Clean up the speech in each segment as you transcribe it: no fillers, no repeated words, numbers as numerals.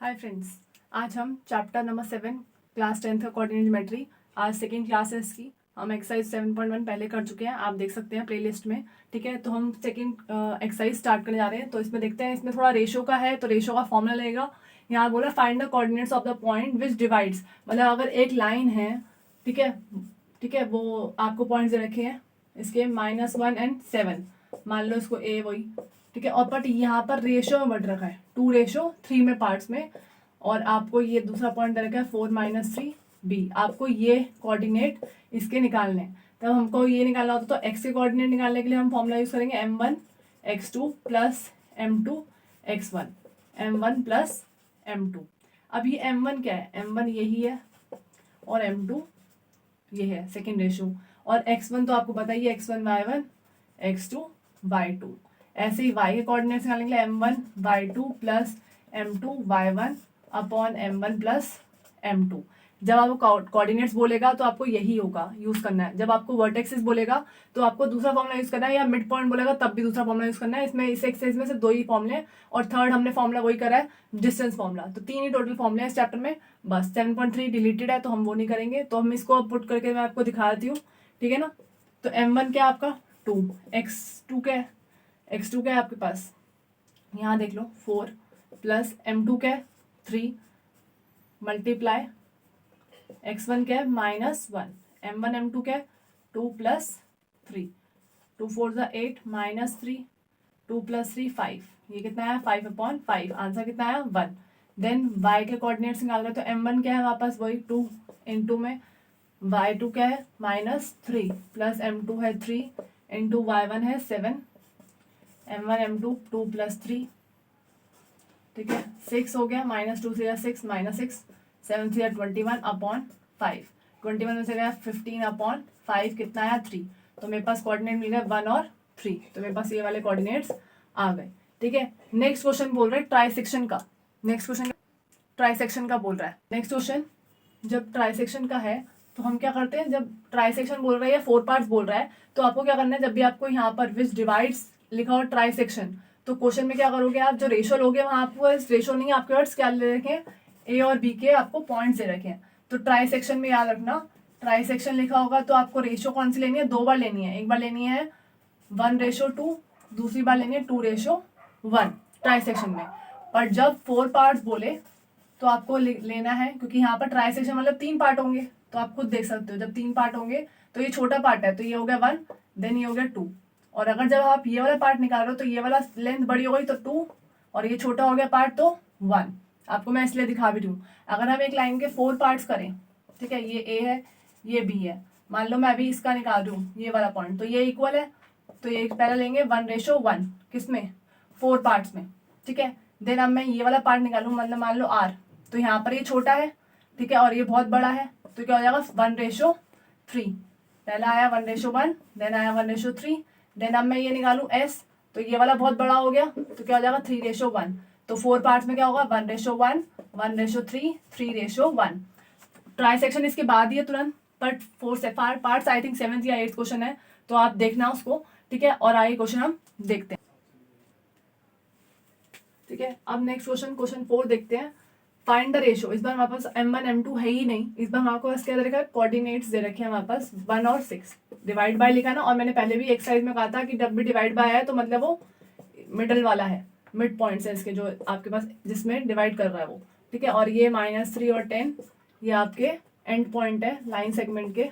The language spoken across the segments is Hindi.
हाय फ्रेंड्स, आज हम चैप्टर नंबर 7 क्लास 10th का कोऑर्डिनेट ज्योमेट्री आज सेकेंड क्लास है इसकी। हम एक्सरसाइज 7.1 पहले कर चुके हैं, आप देख सकते हैं प्लेलिस्ट में। ठीक है, तो हम सेकेंड एक्सरसाइज स्टार्ट करने जा रहे हैं। तो इसमें देखते हैं, इसमें थोड़ा रेशो का है, तो रेशो का फॉर्मूला लगेगा। यहाँ बोला find the coordinates of the point which divides, मतलब अगर एक लाइन है, ठीक है, वो आपको पॉइंट्स दे रखे हैं इसके -1 and 7, मान लो इसको ए वही, ठीक है। और बट यहाँ पर रेशो में बढ़ रखा है 2:3 में पार्ट्स में, और आपको ये दूसरा पॉइंट दे रखा है 4 - 3b। आपको ये कोऑर्डिनेट इसके निकालने हैं। तब हमको ये निकालना होता तो एक्स के कोऑर्डिनेट निकालने के लिए हम फॉर्मूला यूज करेंगे m1 x2 plus m2 x1, m1 plus m2। अब ये m1 क्या है, m1 यही है और m2 ये है सेकेंड रेशो, और x1 तो आपको पता ही है x1 y1 x2 y2। ऐसे ही y के कोऑर्डिनेट्स निकालने के लिए m1 y2 plus m2 y1 upon m1 plus m2। जब आपको कोऑर्डिनेट्स बोलेगा तो आपको यही होगा यूज करना है। जब आपको वर्टेक्सेस बोलेगा तो आपको दूसरा फॉर्मूला यूज करना है, या मिड पॉइंट बोलेगा तब भी दूसरा फॉर्मूला यूज करना है। इसमें इस एक्सरसाइज में से दो ही फॉर्मूले हैं, और थर्ड हमने फॉर्मूला वही करा है, डिस्टेंस फॉर्मूला। तो 3 ही टोटल फॉर्मूले हैं इस चैप्टर में। बस 7.3 डिलीटेड है तो हम वो नहीं करेंगे, तो हम इसको पुट करके मैं आपको दिखा देती हूँ, ठीक है ना। तो m1 क्या है आपका 2, x2 क्या है, x2 क्या है आपके पास, यहाँ देख लो 4 प्लस m2 क्या है 3 मल्टीप्लाई x1 क्या है -1, m1 m2 क्या है 2 प्लस 3, 2 4 8 -3, 2 प्लस 3 5, ये कितना है 5/5, आंसर कितना है 1। देन y के कोऑर्डिनेट्स निकाल रहे हैं, तो m1 क्या है वापस वही 2 इंटू में y2 क्या है -3 प्लस m2 है 3 इंटू y1 है 7, m1 m2 2 प्लस 3, ठीक है 6 हो गया, -2 से 6 -6, 7 से 21 अपॉन 5, 21 में से गया 15/5, कितना आया 3। तो मेरे पास कोऑर्डिनेट मिल गया 1 और 3, तो मेरे पास ये वाले कोऑर्डिनेट्स आ गए। ठीक है, नेक्स्ट क्वेश्चन बोल रहा है ट्राइसेक्शन का। नेक्स्ट क्वेश्चन ट्राइसेक्शन का बोल रहा है। नेक्स्ट क्वेश्चन जब ट्राइसेक्शन का है तो हम क्या करते हैं, जब ट्राइसेक्शन बोल रहा है या 4 पार्ट्स बोल रहा है, तो आपको क्या करना है, जब भी आपको यहाँ पर विच डिवाइड्स लिखा हो ट्राइसेक्शन, तो क्वेश्चन में क्या करोगे आप, जो रेशो लोगे वहां आपको रेशो नहीं, आपके वर्ड्स क्या ले रखे हैं, ए और बी के आपको पॉइंट्स दे रखे हैं। तो ट्राइसेक्शन में याद रखना, ट्राइसेक्शन लिखा होगा तो आपको रेशो कौन सी लेनी है, 2 बार लेनी है। एक बार लेनी है 1:2, दूसरी बार लेनी है 2:1 ट्राइसेक्शन में। पर जब 4 पार्ट्स बोले तो आपको लेना है, क्योंकि यहाँ पर ट्राइसेक्शन मतलब 3 पार्ट होंगे, तो आप खुद देख सकते हो जब 3 पार्ट होंगे तो ये छोटा पार्ट है तो ये हो गया 1, देन ये हो गया 2, और अगर जब आप ये वाला पार्ट निकाल रहे हो तो ये वाला लेंथ बड़ी हो गई तो 2, और ये छोटा हो गया पार्ट तो 1। आपको मैं इसलिए दिखा भी रही हूँ। अगर हम एक लाइन के 4 पार्ट्स करें, ठीक है, ये ए है ये बी है, मान लो मैं अभी इसका निकाल रही हूँ ये वाला पॉइंट, तो ये इक्वल है, तो ये पहले लेंगे 1:1 किसमें 4 पार्ट्स में, ठीक है। देन अब मैं ये वाला पार्ट निकालूँ, मतलब मान लो आर, तो यहाँ पर ये छोटा है, ठीक है, और ये बहुत बड़ा है, तो क्या हो जाएगा 1:3। पहला आया 1:1, देन आया 1:3, देन अब मैं ये निकालूं एस, तो ये वाला बहुत बड़ा हो गया, तो क्या हो जाएगा 3:1। तो 4 पार्ट्स में क्या होगा 1:1, 1:3, 3:1। ट्राइसेक्शन इसके बाद ही है तुरंत, बट 4 से पार्ट्स आई थिंक 7th या 8th क्वेश्चन है, तो आप देखना उसको, ठीक है। और आगे क्वेश्चन हम देखते हैं, ठीक है। अब नेक्स्ट क्वेश्चन 4 देखते हैं। Find the ratio. इस बार हमारे पास m1 m2 है ही नहीं, इस बार हमारे पास क्या दे रखा है, कोऑर्डिनेट्स दे रखे हैं हमारे पास 1 और 6। डिवाइड बाय लिखा ना, और मैंने पहले भी एक्सरसाइज में कहा था कि जब भी डिवाइड बाय है तो मतलब वो मिडल वाला है, मिड पॉइंट्स है इसके जो आपके पास जिसमें डिवाइड कर रहा है वो, ठीक है। और ये -3 और 10 ये आपके एंड पॉइंट है लाइन सेगमेंट के,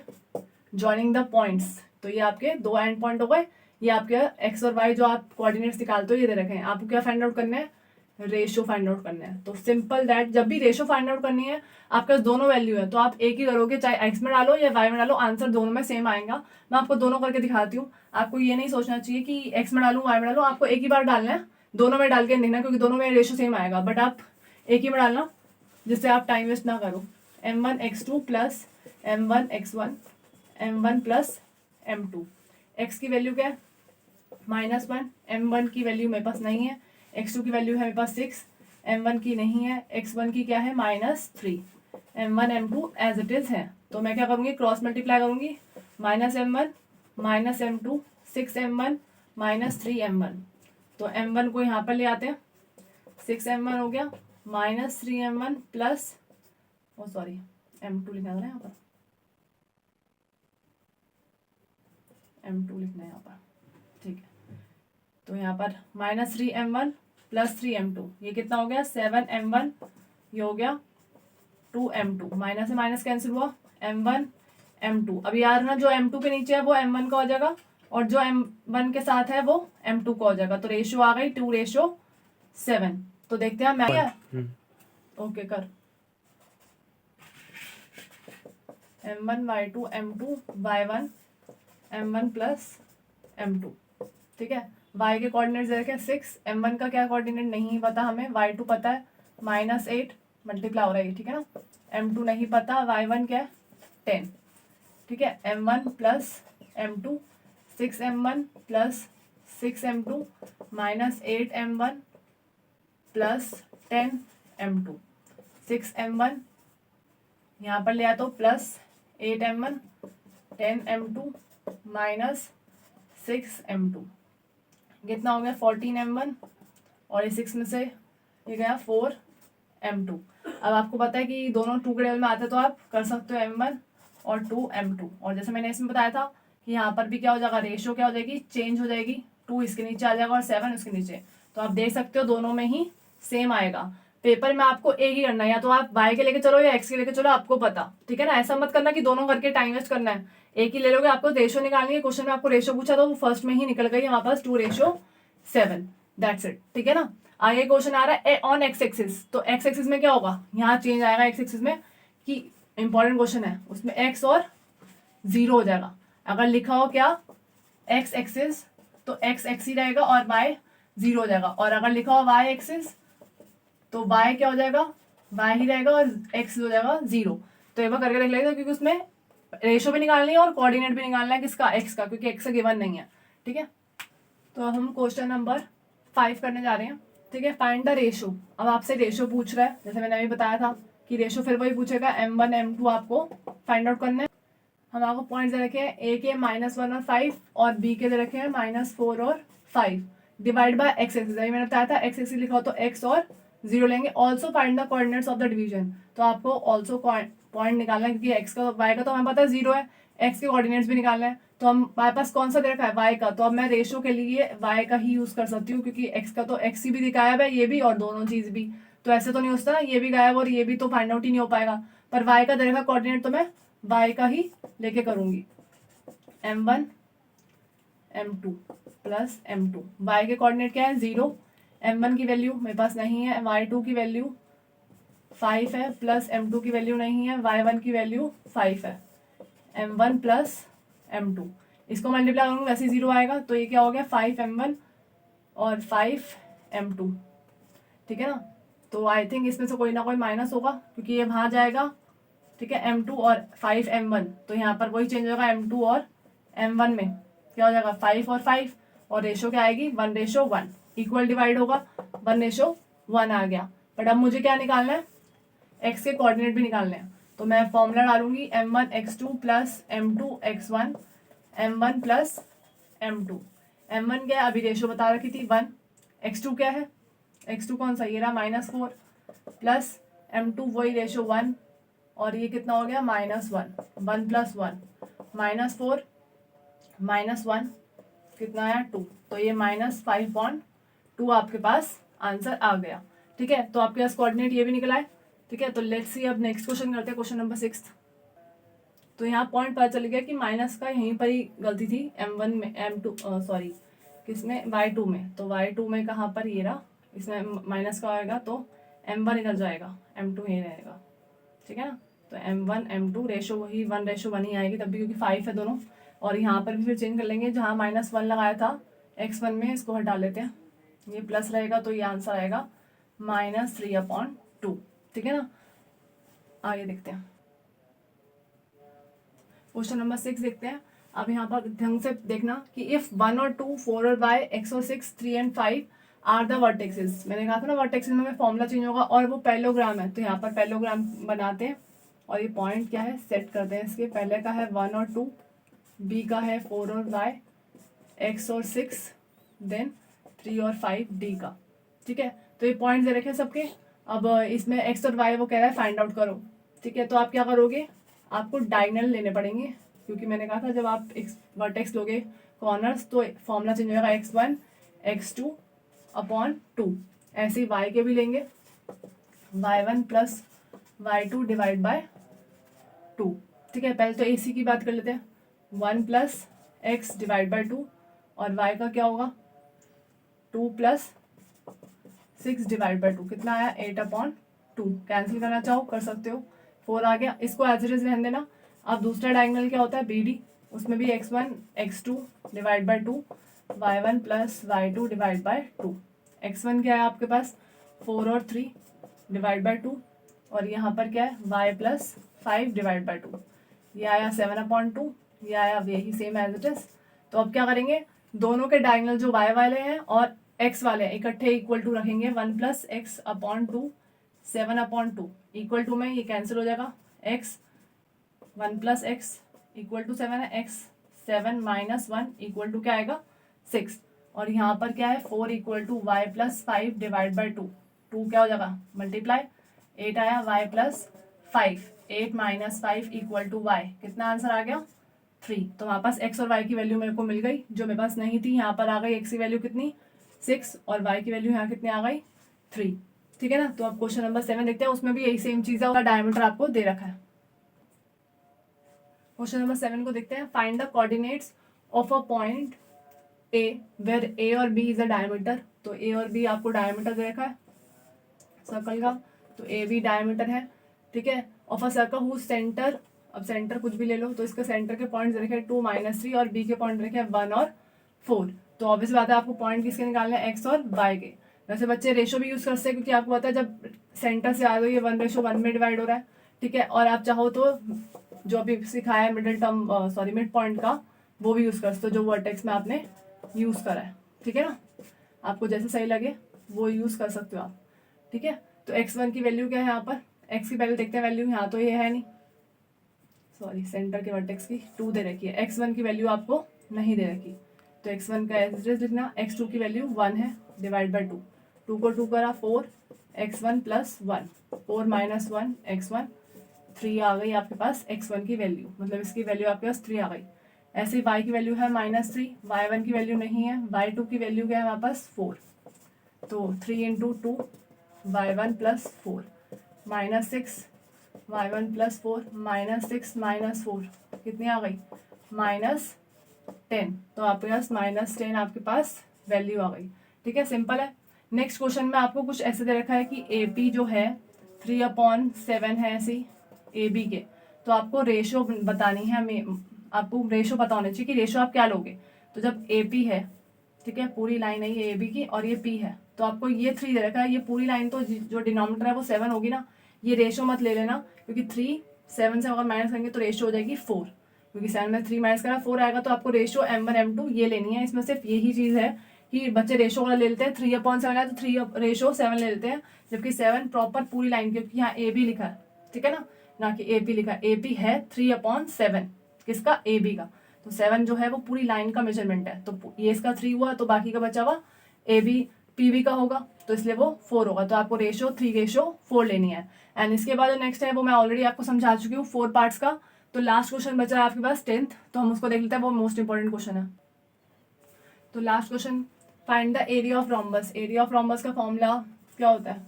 ज्वाइनिंग द पॉइंट्स, तो ये आपके 2 एंड पॉइंट हो गए। ये आपके एक्स और वाई जो आप कोऑर्डिनेट्स निकालते हो ये दे रखे हैं। आपको क्या फाइंड आउट करना है, रेशो फाइंड आउट करना है। तो सिंपल दैट, जब भी रेशो फाइंड आउट करनी है आपके पास दोनों वैल्यू है तो आप एक ही करोगे, चाहे एक्स में डालो या वाई में डालो, आंसर दोनों में सेम आएगा। मैं आपको दोनों करके दिखाती हूँ। आपको ये नहीं सोचना चाहिए कि एक्स में डालूं वाई में डालूं, आपको एक ही बार डालना है, दोनों में डाल के देखना, क्योंकि दोनों में रेशो सेम आएगा, बट आप एक ही में डालना जिससे आप टाइम वेस्ट ना करो। m1 x2 plus m1 x1, m1 plus m2। x की वैल्यू क्या है -1, m1 की वैल्यू मेरे पास नहीं है, x2 की वैल्यू है मेरे पास 6, m1 की नहीं है, x1 की क्या है -3, m1 m2 as it is है। तो मैं क्या करूँगी, क्रॉस मल्टीप्लाई करूँगी, -m1 -m2 6m1 -3m1। तो m1 को यहाँ पर ले आते हैं, 6m1 हो गया -3m1 प्लस m2 लिखना है यहाँ पर, m2 लिखना है यहाँ पर, ठीक है। तो यहाँ पर -3m1 प्लस 3m2, ये कितना हो गया 7m1, ये हो गया 2m2, माइनस से माइनस कैंसिल हुआ, m1 m2। अब यार ना जो m2 के नीचे है वो m1 का हो जाएगा और जो m1 के साथ है वो m2 का हो जाएगा, तो रेशियो आ गई 2:7। तो देखते हैं मैं ओके कर m1 y2 m2 y1 m1 plus m2, ठीक है। y के कोऑर्डिनेट्स दे रखे 6, m1 का क्या कोऑर्डिनेट नहीं पता हमें, y2 पता है -8 मल्टीप्लाई हो रहा है, ठीक है ना। m2 नहीं पता, y1 क्या है 10, ठीक है। m1 plus m2, 6m1 plus 6m2 -8m1 plus 10m2, 6m1 यहाँ पर लिया तो plus 8m1, 10m2 minus 6m2, कितना हो गया 14m1, और ये 6 में से ये गया 4m2। अब आपको पता है कि दोनों 2 के टेबल में आते हैं तो आप कर सकते हो m1 और 2m2, और जैसे मैंने इसमें बताया था कि यहाँ पर भी क्या हो जाएगा, रेशियो क्या हो जाएगी, चेंज हो जाएगी, 2 इसके नीचे आ जाएगा और 7 उसके नीचे। तो आप देख सकते हो दोनों में ही सेम आएगा। पेपर में आपको एक ही करना है, या तो आप y के लेके चलो या x के लेके चलो, आपको पता, ठीक है ना। ऐसा मत करना कि दोनों करके टाइम वेस्ट करना है, एक ही ले लोगे। आपको रेशियो निकालनी है, क्वेश्चन में आपको रेशियो पूछा तो वो फर्स्ट में ही निकल गई हमारे पास 2:7, दैट्स इट, ठीक है ना। आगे क्वेश्चन आ रहा है ऑन एक्स एक्सिस, तो एक्स एक्सिस में क्या होगा, यहाँ चेंज आएगा एक्स एक्सिस में, कि इंपॉर्टेंट क्वेश्चन है उसमें x और 0 हो जाएगा। अगर लिखा हो क्या एक्स एक्सिस तो x x ही रहेगा और y 0 हो जाएगा, और अगर लिखा हो y एक्सिस तो y क्या हो जाएगा, y ही रहेगा और x हो जाएगा 0। तो एक बार करके देख लेते, क्योंकि उसमें रेशियो भी निकालनी है और कोऑर्डिनेट भी निकालना है, किसका, x का, क्योंकि x का गिवन नहीं है, ठीक है। तो अब हम क्वेश्चन नंबर 5 करने जा रहे हैं, ठीक है। Find the ratio. अब आपसे रेशियो पूछ रहा है, जैसे मैंने अभी बताया था कि रेशियो फिर वही पूछेगा, m1 m2 आपको फाइंड आउट करना है। हम आपको पॉइंट्स दे रखे हैं, ए के -1 और 5 और बी के दे रखे हैं -4 और 5, डिवाइड बाय एक्स एक्सिस। अभी मैंने बताया था एक्स एक्सिस लिखा हो तो x और 0 लेंगे। Also find the coordinates of the division, तो आपको ऑल्सो पॉइंट निकालना है, क्योंकि x का y का तो हमें पता है 0 है, x के कोऑर्डिनेट्स भी निकालना है। तो हम हमारे पास कौन सा दे रखा है, y का, तो अब मैं रेशियो के लिए y का ही यूज कर सकती हूँ, क्योंकि x का तो x ही भी दिखाया है, ये भी और दोनों चीज भी, तो ऐसे तो नहीं होता ना, ये भी गायब और ये भी, तो फाइंड आउट ही नहीं हो पाएगा। पर y का दे रखा कोऑर्डिनेट तो मैं y का ही लेके करूंगी, m1 m2 plus m2। y के कोऑर्डिनेट क्या है 0, m1 की वैल्यू मेरे पास नहीं है, y2 की वैल्यू 5 है, प्लस m2 की वैल्यू नहीं है, y1 की वैल्यू 5 है, m1 प्लस m2। इसको मल्टीप्लाई करूंगा वैसे 0 आएगा, तो ये क्या हो गया 5m1 और 5m2, ठीक है ना। तो आई थिंक इसमें से कोई ना कोई माइनस होगा, क्योंकि ये वहां जाएगा, ठीक है, m2 और 5m1, तो यहाँ पर वही चेंज होगा m2 और m1 में क्या हो जाएगा 5 और 5, और रेशो क्या आएगी 1:1, इक्वल डिवाइड होगा 1:1 आ गया। बट अब मुझे क्या निकालना है, x के कोऑर्डिनेट भी निकालने हैं, तो मैं फॉर्मूला डालूंगी m1 x2 plus m2 x1 m1 plus m2। m1 क्या है, अभी रेशो बता रखी थी 1, x2 क्या है, x2 कौन सा, ये रहा -4, प्लस m2 वही रेशो 1, और ये कितना हो गया -1, 1 प्लस 1 -4 -1 कितना आया 2, तो ये -5/2 आपके पास आंसर आ गया, ठीक है। तो आपके पास कोऑर्डिनेट ये भी निकला है, ठीक है। तो लेट्स सी, अब नेक्स्ट क्वेश्चन करते हैं, क्वेश्चन नंबर 6। तो यहाँ पॉइंट पता चल गया कि माइनस का यहीं पर ही गलती थी, m1 में m2 सॉरी किसमें y2 में, तो y2 में कहाँ पर ये रहा, इसमें माइनस का आएगा तो m1 इधर जाएगा, m2 यही रहेगा, ठीक है ना। तो m1 m2 रेशो वही 1:1 ही आएगी तब भी, क्योंकि 5 है दोनों, और यहाँ पर भी फिर चेंज कर लेंगे, जहाँ -1 लगाया था x1 में, इसको हटा लेते हैं, ये प्लस रहेगा, तो ये आंसर आएगा -3/2, ठीक है ना। आगे देखते हैं क्वेश्चन नंबर 6 देखते हैं। अब यहाँ पर ढंग से देखना कि इफ 1 और 2 4 और y x और 6 3 एंड 5 आर द वर्टेक्सेस, मैंने कहा था ना वर्टेक्सेस में फॉर्मूला चेंज होगा, और वो पैरेललोग्राम है, तो यहाँ पर पैरेललोग्राम बनाते हैं, और ये पॉइंट क्या है सेट करते हैं इसके, पहले का है 1 और 2, बी का है 4 और y, x और 6, देन 3 और 5 डी का, ठीक है। तो ये पॉइंट दे रखे सबके। अब इसमें एक्स और वाई वो कह रहा है फाइंड आउट करो, ठीक है। तो आप क्या करोगे, आपको डायगोनल लेने पड़ेंगे, क्योंकि मैंने कहा था जब आप वर्टेक्स लोगे कॉर्नर्स तो फॉर्मूला चेंज होगा x1 x2 अपॉन 2। ऐसे ही y के भी लेंगे, y1 plus y2 divide by 2, ठीक है। पहले तो AC की बात कर लेते हैं, 1 प्लस एक्स डिवाइड बाय 2, और y का क्या होगा 2 प्लस 6 डिवाइड बाय 2, कितना आया 8 अपॉन 2। कैंसिल करना चाहो कर सकते हो, 4 आ गया, इसको एज इट इज रहने देना। अब दूसरा डायगोनल क्या होता है BD, उसमें भी x1 x2 divide by 2, y1 plus y2 divide by 2। x1 क्या है आपके पास 4 और 3 डिवाइड बाय 2, और यहाँ पर क्या है y प्लस 5 डिवाइड बाय 2, ये आया 7 अपॉन 2, ये आया यही सेम एज इट इज। तो अब क्या करेंगे, दोनों के डायगोनल जो y वाले हैं और x वाले हैं इकट्ठे इक्वल टू रखेंगे, 1 plus X upon 2 7 upon 2 equal to में ये कैंसिल हो जाएगा, x 1 plus X equal to 7 है, x 7 माइनस 1 इक्वल टू क्या आएगा 6, और यहाँ पर क्या है 4 equal to Y plus 5 divide by 2, 2 क्या हो जाएगा मल्टीप्लाई 8 आया, y plus 5, 8 minus 5 equal to y, कितना आंसर आ गया 3। तो हमारे पास x और y की वैल्यू मेरे को मिल गई, जो मेरे पास नहीं थी यहाँ पर आ गई। x की वैल्यू कितनी 6 और y की वैल्यू यहाँ कितनी आ गई 3, ठीक है ना। तो अब क्वेश्चन नंबर 7 देखते हैं, उसमें भी यही सेम चीज है, उसका डायमीटर आपको दे रखा है। क्वेश्चन नंबर 7 को देखते हैं, find the coordinates of a point A where A और B इज अ डायमीटर। तो A और B आपको डायमीटर दे रखा है सर्कल का, तो ए बी डायमीटर है, ठीक है। Of a circle whose centre, अब सेंटर कुछ भी ले लो, तो इसका सेंटर के पॉइंट रखे 2 माइनस 3 और बी के पॉइंट रखे 1 और 4। तो ऑब्वियस बात है आपको पॉइंट किसके निकालने हैं एक्स और वाई के। वैसे बच्चे रेशो भी यूज कर सकते हैं, क्योंकि आपको पता है जब सेंटर से आ रहे हो ये 1:1 में डिवाइड हो रहा है, ठीक है। और आप चाहो तो जो अभी सिखाया है middle term sorry mid point का, वो भी यूज कर सकते हो जो वर्टेक्स में आपने यूज करा है, ठीक है ना। आपको जैसे सही लगे वो यूज कर सकते हो आप, ठीक है। तो x1 की वैल्यू क्या है यहाँ पर, x की वैल्यू देखते हैं, वैल्यू यहाँ तो ये है नहीं, सॉरी सेंटर के वर्टेक्स की 2 दे रखी है, x1 की वैल्यू आपको नहीं दे रखी, तो x1 का एड्रेस लिखना, x2 की वैल्यू 1 है डिवाइड बाई 2, 2 को 2 करा 4, x1 प्लस 1, 4 माइनस 1 x1, 3 आ गई आपके पास x1 की वैल्यू, मतलब इसकी वैल्यू आपके पास 3 आ गई। ऐसे ही y की वैल्यू है -3, y1 की वैल्यू नहीं है, y2 की वैल्यू क्या है हमारे पास 4, तो 3 into 2 y1 plus 4 minus 6 y1 plus 4 -6 minus 4 कितनी आ गई -10। तो आपके पास -10 आपके पास वैल्यू आ गई, ठीक है, सिंपल है। नेक्स्ट क्वेश्चन में आपको कुछ ऐसे दे रखा है कि AP जो है 3/7 है ऐसी AB के, तो आपको रेशो बतानी है, आपको रेशो पता होना चाहिए कि रेशो आप क्या लोगे। तो जब AP है, ठीक है, पूरी लाइन है ये AB की और ये P है, तो आपको ये 3 दे रखा है, ये पूरी लाइन तो जो डिनोमिनेटर है वो 7 होगी ना, ये रेशो मत ले लेना, क्योंकि 3 7 से अगर माइनस करेंगे तो रेशो हो जाएगी 4, क्योंकि 7 में 3 माइनस करा 4 आएगा, तो आपको रेशो M1 M2 ये लेनी है। इसमें सिर्फ यही चीज है कि बच्चे रेशो वाला ले लेते हैं, 3/7 है तो 3 रेशो 7 ले लेते हैं, जबकि 7 प्रॉपर पूरी लाइन, क्योंकि यहाँ AB लिखा है, ठीक है ना कि AP लिखा है। AP है 3/7 किसका AB का, तो 7 जो है वो पूरी लाइन का मेजरमेंट है, तो ये इसका 3 हुआ, तो बाकी का बचा हुआ AB PB का होगा, तो इसलिए वो 4 होगा। तो आपको रेशो 3:4 लेनी है। एंड इसके बाद जो नेक्स्ट है वो मैं ऑलरेडी आपको समझा चुकी हूँ 4 पार्ट्स का। तो लास्ट क्वेश्चन बचा है आपके पास 10th, तो हम उसको देख लेते हैं, वो मोस्ट इंपॉर्टेंट क्वेश्चन है। तो last question, find the area of rhombus. Area of rhombus का फॉर्मूला क्या होता है,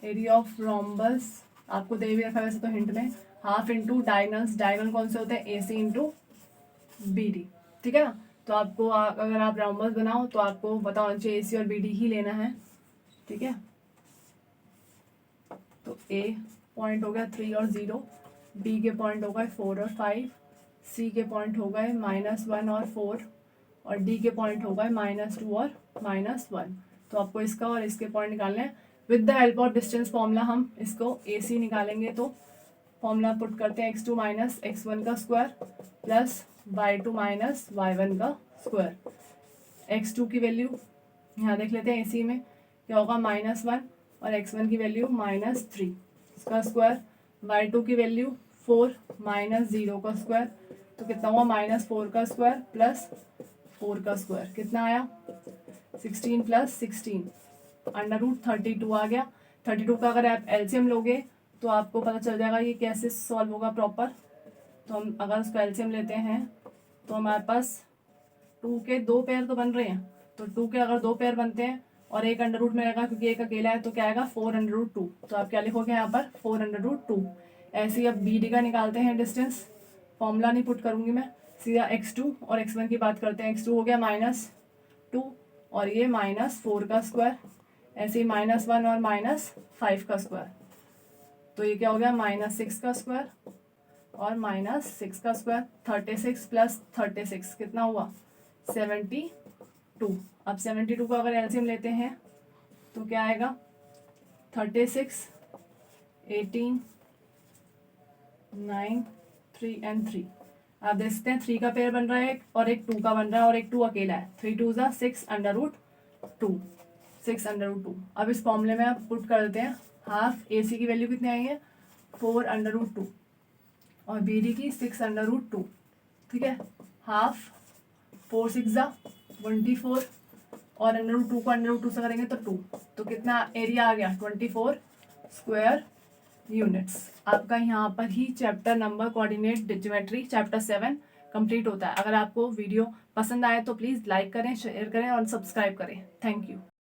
एरिया ऑफ रोम्बस आपको दे भी रखा है वैसे तो हिंट में, हाफ इंटू डायगोनल्स, डायगोनल कौन से होते हैं AC इंटू BD, ठीक है ना। तो आपको अगर आप रोम्बस बनाओ तो आपको पता होना चाहिए AC और BD ही लेना है, ठीक है। तो A पॉइंट हो गया 3 और 0, B के पॉइंट हो गए 4 और 5, C के पॉइंट हो गए -1 और 4, और D के पॉइंट हो गए -2 और -1। तो आपको इसका और इसके पॉइंट निकालने हैं। With the help of distance formula हम इसको AC निकालेंगे, तो फॉर्मूला पुट करते हैं x2 माइनस x1 का square plus y2 minus y1 का स्क्वायर। x2 की वैल्यू यहाँ देख लेते हैं AC में क्या होगा -1, और x1 की वैल्यू -3 इसका स्क्वायर, y2 की वैल्यू 4 -0 का स्क्वायर, तो कितना हुआ -4 का स्क्वायर प्लस 4 का स्क्वायर, कितना आया 16 प्लस 16 √32 आ गया। 32 का अगर आप एलसीएम लोगे तो आपको पता चल जाएगा ये कैसे सॉल्व होगा प्रॉपर। तो हम अगर उसका एलसीएम लेते हैं तो हमारे पास 2 के 2 पेयर तो बन रहे हैं, तो 2 के अगर 2 पेयर बनते हैं और एक अंडर रूट में रहेगा क्योंकि एक अकेला है, तो क्या आएगा 4√2। तो आप क्या लिखोगे यहाँ पर 4√2। ऐसे ही अब बी डी का निकालते हैं डिस्टेंस, फॉर्मूला नहीं पुट करूँगी मैं, सीधा x2 और x1 की बात करते हैं। x2 हो गया -2 और ये -4 का स्क्वायर, ऐसे ही -1 और -5 का स्क्वायर, तो ये क्या हो गया -6 का स्क्वायर और -6 का स्क्वायर। 36 + 36 कितना हुआ 72। अब 72 का अगर एलसीएम लेते हैं तो क्या आएगा 36, 18, 9, 3 and 3। आप देख सकते हैं 3 का पेयर बन रहा है और एक 2 का बन रहा है और एक 2 अकेला है। 3 2 ज़ा 6√2, 6√2। अब इस फॉर्मूले में आप पुट कर देते हैं, हाफ ए सी की वैल्यू कितनी आई है 4√2 और बी डी की 6√2, ठीक है। हाफ 4 6 ज़ा 24 और √2 को √2 से करेंगे तो 2, तो कितना एरिया आ गया 24 स्क्वायर यूनिट्स। आपका यहाँ पर ही chapter number coordinate geometry chapter 7 complete होता है। अगर आपको वीडियो पसंद आए तो प्लीज़ लाइक करें, शेयर करें और सब्सक्राइब करें। Thank you.